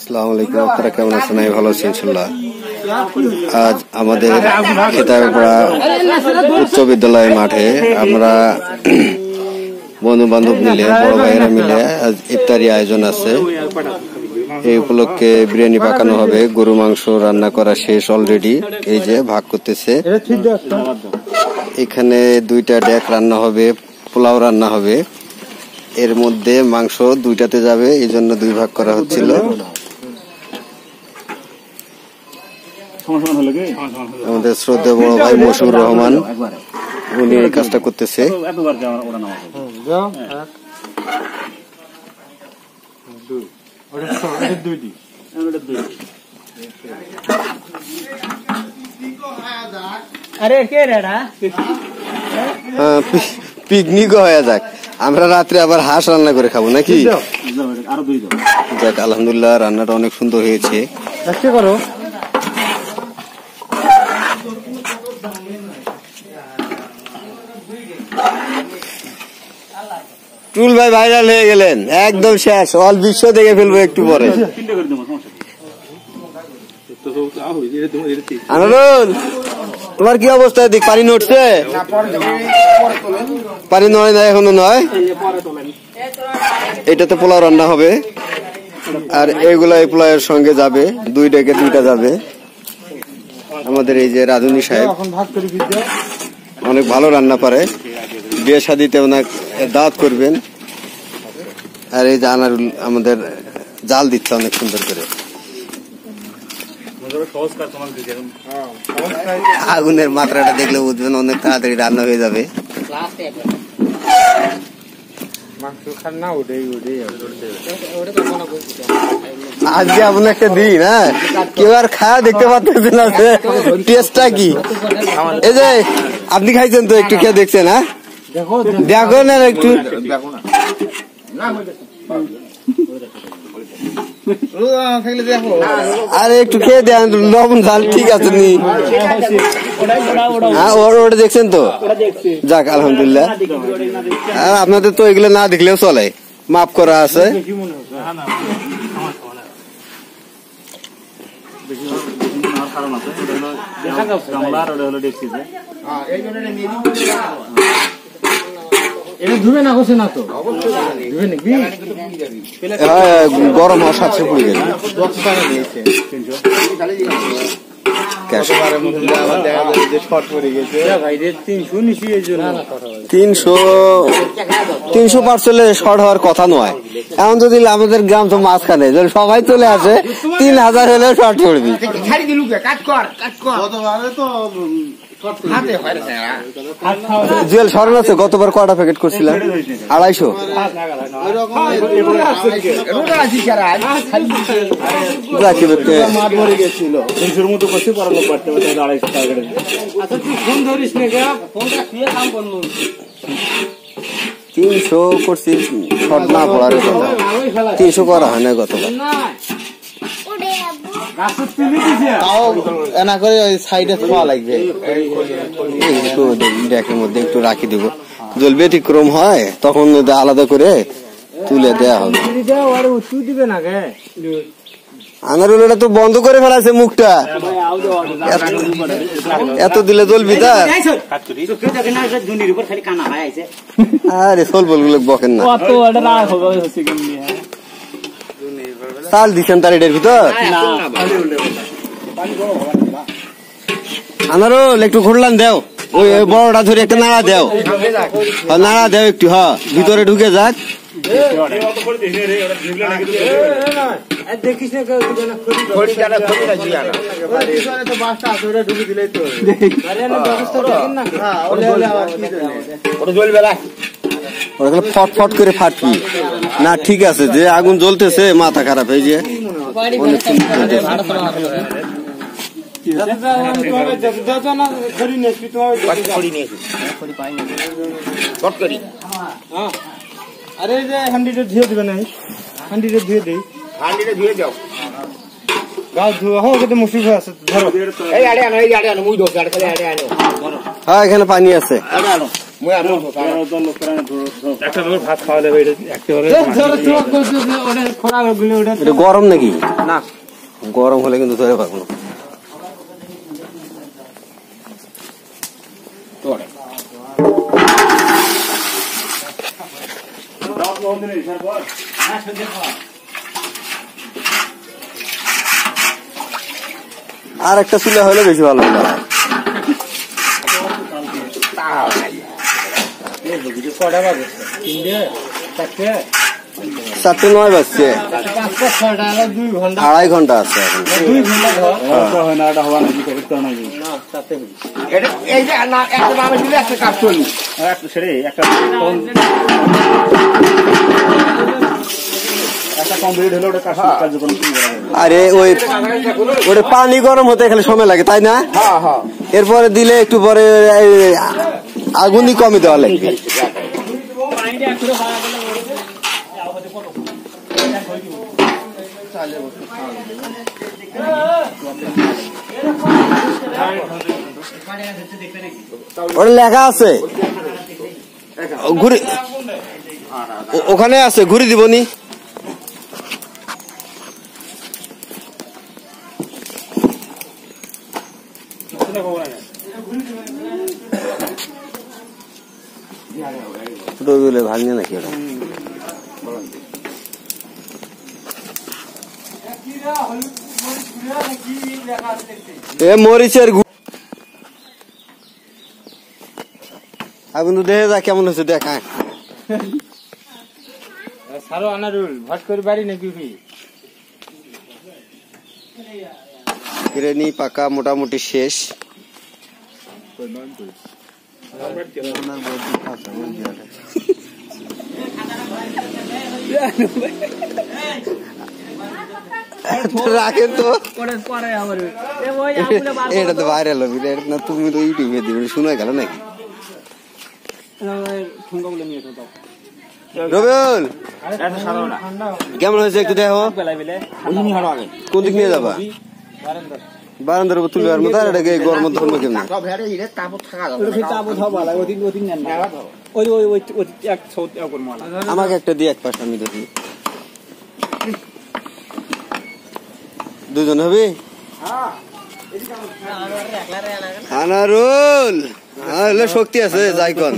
আসসালামু আলাইকুম, আপনারা কেমন আছেন? আমি ভালো আছি ইনশাআল্লাহ। আজ আমাদের খেতারপাড়া উচ্চ বিদ্যালয় মাঠে আমরা বন্ধু বান্ধব মিলে, বড় ভাইয়েরা মিলে আজ ইফতারি আয়োজন আছে। এই উপলক্ষে বিরিয়ানি পাকানো হবে, গরু মাংস রান্না করা শেষ অলরেডি, এই যে ভাগ করতেছে। এখানে 2টা ডেক রান্না হবে, পোলাও রান্না হবে। এর মধ্যে মাংস 2টাতে যাবে, এই জন্য 2 ভাগ করা হচ্ছিল। আমাদের শ্রদ্ধেয় বড় ভাই মশিউর রহমান উনি এই কাজটা করতেছে। পিকনিক হয়ে যাক, আমরা রাত্রে আবার হাঁস রান্না করে খাবো নাকি? যাক, আলহামদুলিল্লাহ রান্নাটা অনেক সুন্দর হয়েছে। টুল ভাই ভাইরাল হয়ে গেলেন, একদম শেষ, অল বিশ্ব দেখে ফেলবো একটু পরে। আনারুল, তোমার কি অবস্থা? দিক পানি নড়ছে? পানি নয় না, এখনো নয়। এটাতে পোলাও রান্না হবে, আর এইগুলা এই পোলাওয়ের সঙ্গে যাবে। 2 ডেকে 2টা যাবে। আমাদের এই যে রাধুনী সাহেব অনেক ভালো রান্না পারে, বিয়ে শাদিতে ওনাকে দাওয়াত করবেন। আর এই যে আনারুল আমাদের জাল দিচ্ছে অনেক সুন্দর করে। আগুনের মাত্রাটা দেখলে বুঝবেন অনেক তাড়াতাড়ি রান্না হয়ে যাবে। আজকে আপনার একটা দিন, হ্যাঁ, কেউ আর খাওয়া দেখতে পাচ্ছেন না, টেস্টটা কি। এই যে আপনি খাইছেন তো, একটু খেয়ে দেখছেন? হ্যাঁ, দেখো না একটু, আরে একটু খেয়ে দেন, লবণ ঝাল ঠিক আছে নি? হ্যাঁ, ওটা দেখছেন তো? যাক, আলহামদুলিল্লাহ। আপনাদের তো এগুলো না দেখলেও চলে, মাফ করা আছে। গরম হওয়ার সাথে পড়ে গেল। 300 পার্সেন্টে শর্ট হওয়ার কথা নয়। এখন যদি আমাদের গ্রাম তো মাঝখানে, যদি সবাই চলে আসে 3000 হলেও শর্ট পড়বি। জুয়েল স্মরণ আছে গতবার কয়টা প্যাকেট করছিলাম? 250। তিনশো করছি, শর্ট না পড়ার কথা। 300 করা হয় না গতবার। ডেকের মধ্যে একটু রাখি দিব, জল ব্যতিক্রম হয় তখন আলাদা করে তুলে দেয়া হবে। আনারুল এটা তো বন্ধ করে ফেলাছে মুখটা, এত দিলে জ্বলবি তা? আরে সোল বলগুলো বকেন না। চাল দিচ্ছেন তার এটার ভিতর? আনারুল একটু ঘুরলাম দেও, ওই বড়টা ধরে একটা নাড়া দেও, নাড়া দেও একটু। হ্যাঁ, ভিতরে ঢুকে যাক। ফটফট করে ফাটবি না? ঠিক আছে, যে আগুন জ্বলতেছে মাথা খারাপ হয়ে যায়। আরে যে হান্ডিটা ধুয়ে দিবে না, হান্ডিটা ধুয়ে দেই, হান্ডিটা ধুয়ে যাও, গাও ধুয়া হোক, এটা মুশকিল আছে। ধরো এই আড়ে আনো, এই আড়ে আনো, মুই দোষ আড়ে আনো। হ্যাঁ, এখানে পানি আছে। গরম নাকি? না, গরম হলে কিন্তু ধরে পাবো না। আর একটা চুলা হলে বেশি ভালো হতো। 4:09 বাজছে, 2.5 ঘন্টা আছে এখন। আরে ওই ওটা পানি গরম হতে এখানে সময় লাগে তাই না? এরপরে দিলে একটু পরে আগুনই কমে দেওয়া লাগবে। ওটা লেখা আছে ঘুরি, ওখানে আছে ঘুরি দিবনি। ভাঙে নাকি ওটা? মরিচের আগুন দেখে যা কেমন হয়েছে দেখা। সারো আনারুল ভাট করে বাড়ি নাকি? বিরিয়ানি পাকা মোটামুটি শেষ। রাখেন তো, এটা তো ভাইরাল হবে না, তুমি তো ইউটিউবে দিবে, শোনা গেল নাকি? রবিউল কেমন হয়েছে একটু দেখো। কোন দিক নিয়ে যাবা? বারান্দার উপর তুলবার মতো। আর এটাকে গরম ধরবো কেমন? আমাকে একটা দিয়ে এক পাশ, আমি দেখি দুজন হবে। আনারুল শক্তি আছে যাই কন।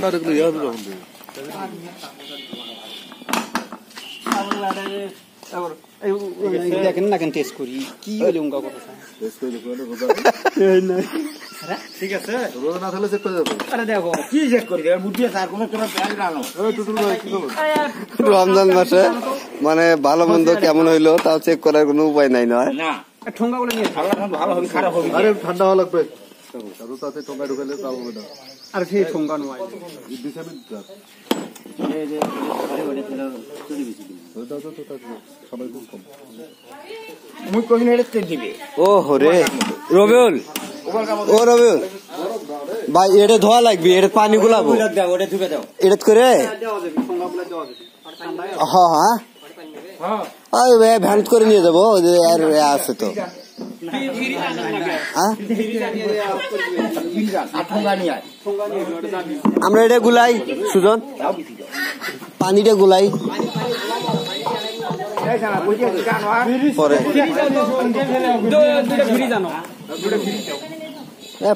দেখেন না কেন টেস্ট করি কি বলে উঙ্কা কথা ঠিক আছে। না তাহলে চেক করে যাবো। আরে দেখো কি চেক করি বুদ্ধি স্যার কোন তোরা ব্যাগ রানো। রমজান মাসে মানে ভালো মন্দ কেমন হইলো তাও চেক করার কোনো উপায় নাই নয় না। ঠোঙ্গা গুলো নিয়ে ভালো হবে খারাপ হবে। আরে ঠান্ডা হওয়া লাগবে তাতে ঠোঙ্গা ঢুকালে তাও হবে না। আর সেই ঠোঙ্গা নয় রবিউল, ও রবিউল ভাই এটা ধোয়া লাগবে, এটা পানি গুলাবো এটা করে। হ্যাঁ ভ্যান করে নিয়ে যাবো, আর আছে তো। আমরা এটা গুলাই সুজন, পানিটা গুলাই পরে।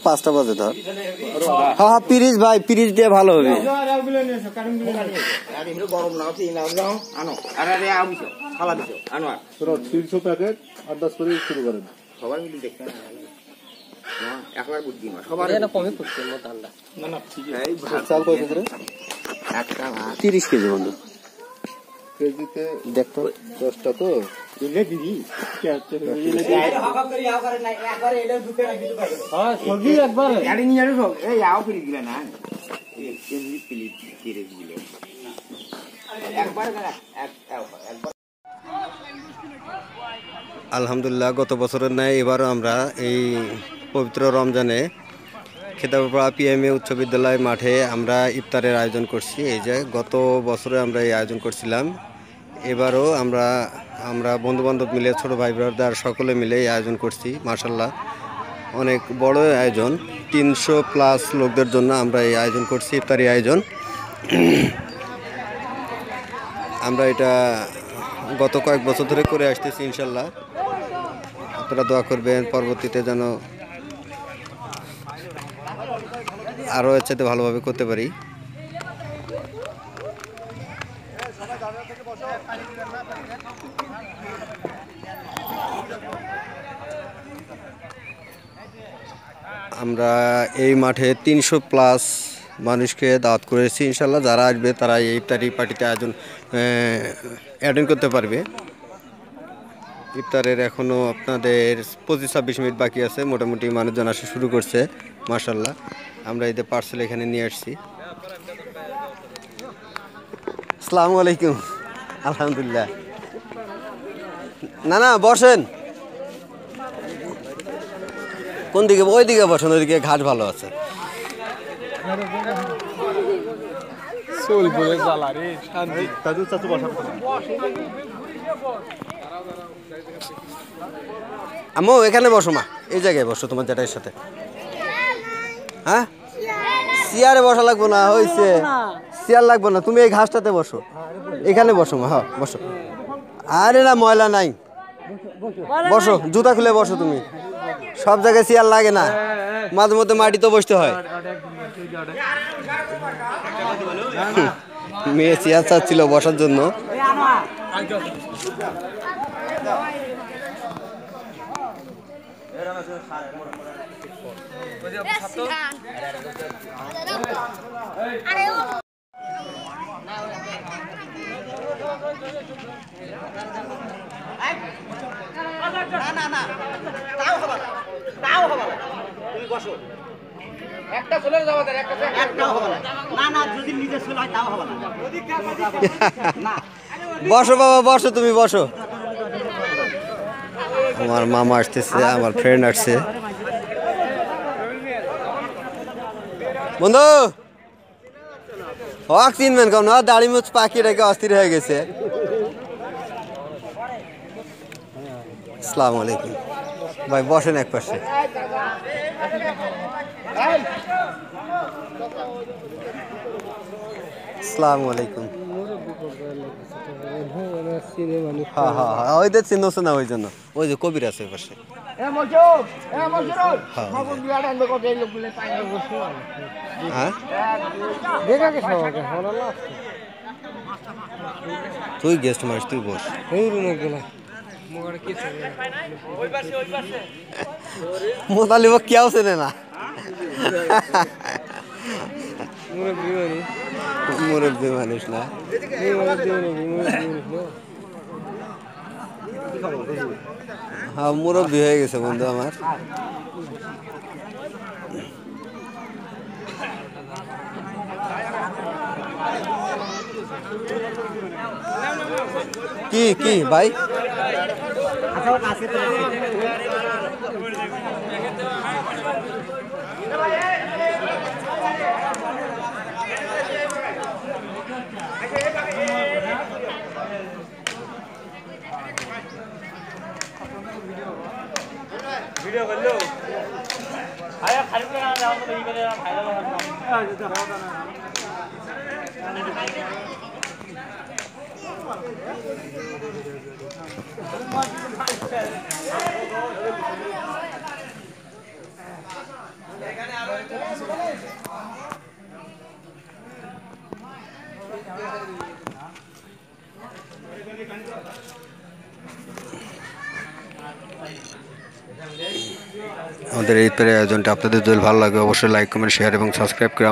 5টা বাজে ধর। হ্যাঁ পিরিজ ভাই, পিরিজ দিয়ে ভালো হবে। গরম না 300 প্যাকেট 8-10 করে শুরু করেন সবাই মিলে দেখতে। একবার বুদ্ধি না সবার এটা কমে করতে ঠান্ডা না না ঠিক আছে। চাল কত করে? একটা 30 কেজি বন্ধু কেজিতে দেখতো 10টা তো দিলে দিদি কি আছে হাকা করি আও করে না একবার এটা ঢুকে রাখি তো হ্যাঁ সবই একবার গাড়ি নিয়ে যাও এই আও করে দিলা না এই কেজি প্লিজ করে দিলে একবার একবার। আলহামদুলিল্লাহ গত বছরের ন্যায় এবারও আমরা এই পবিত্র রমজানে খেতাবপাড়া পিএমএ উচ্চ বিদ্যালয় মাঠে আমরা ইফতারের আয়োজন করছি। এই যে গত বছরে আমরা এই আয়োজন করছিলাম, এবারও আমরা বন্ধুবান্ধব মিলে ছোট ভাই ব্রাদার সকলে মিলে এই আয়োজন করছি। মাশাআল্লাহ অনেক বড় আয়োজন, 300+ লোকদের জন্য আমরা এই আয়োজন করছি, ইফতারি আয়োজন। আমরা এটা গত কয়েক বছর ধরে করে আসতেছি। ইনশাল্লাহ আপনারা দোয়া করবেন পরবর্তীতে যেন আরও এর চাইতে ভালোভাবে করতে পারি। আমরা এই মাঠে 300+ মানুষকে দাওয়াত করেছি। ইনশাল্লাহ যারা আসবে তারা এই ইফতারি পার্টিতে আয়োজন অ্যাটেন্ড করতে পারবে। ইফতারের এখনও আপনাদের 25-26 মিনিট বাকি আছে। মোটামুটি মানুষজন আসা শুরু করছে মাশাল্লাহ। আমরা এদের পার্সেল এখানে নিয়ে আসছি। আসসালামু আলাইকুম। আলহামদুলিল্লাহ। না না বসেন, কোন দিকে? ওই দিকে বসেন, ওইদিকে ঘাট ভালো আছে। আম্মু এখানে বসো, মা এই জায়গায় বসো তোমার জ্যাঠাইয়ের সাথে। হ্যাঁ চেয়ারে বসা লাগবো না, হয়েছে চেয়ার লাগবো না, তুমি এই ঘাসটাতে বসো, এখানে বসো মা। হ্যাঁ বসো। আরে না ময়লা নাই, বসো, জুতা খুলে বসো। তুমি সব জায়গায় চেয়ার লাগে না, মাঝে মধ্যে মাটিতে বসতে হয়। মেয়ে চেয়ার চাচ্ছিল বসার জন্য। বসো বাবা বসো, তুমি বসো। আমার মামা আসতেছে, আমার ফ্রেন্ড আসছে। বন্ধু হক চিনবেন কেন? দাড়ি মুছ পাখি রেখে অস্থির হয়ে গেছে। আসসালামু আলাইকুম ভাই, বসেন এক পাশে। আসসালামু আলাইকুম। হ্যাঁ হ্যাঁ হ্যাঁ, ওই যে চিনছে না, ওই জন্য ওই যে কবির আছে ওই পাশে। তুই গেস্ট মারিস, তুই বস। মোতালিব কেউ চেনে না, মুরব্বী মানুষ না। হ্যাঁ মুরব্বী হয়ে গেছে বন্ধু আমার। কি কি ভাই? ভিডিও করলো আয়া খালি করে না যাও তো এই করে ভাইরাল হবে। এখানে আরো একটা কিছু আমাদের এই ইফতারের আয়োজনটা আপনাদের যদি ভালো লাগে অবশ্যই লাইক কমেন্ট শেয়ার এবং সাবস্ক্রাইব করে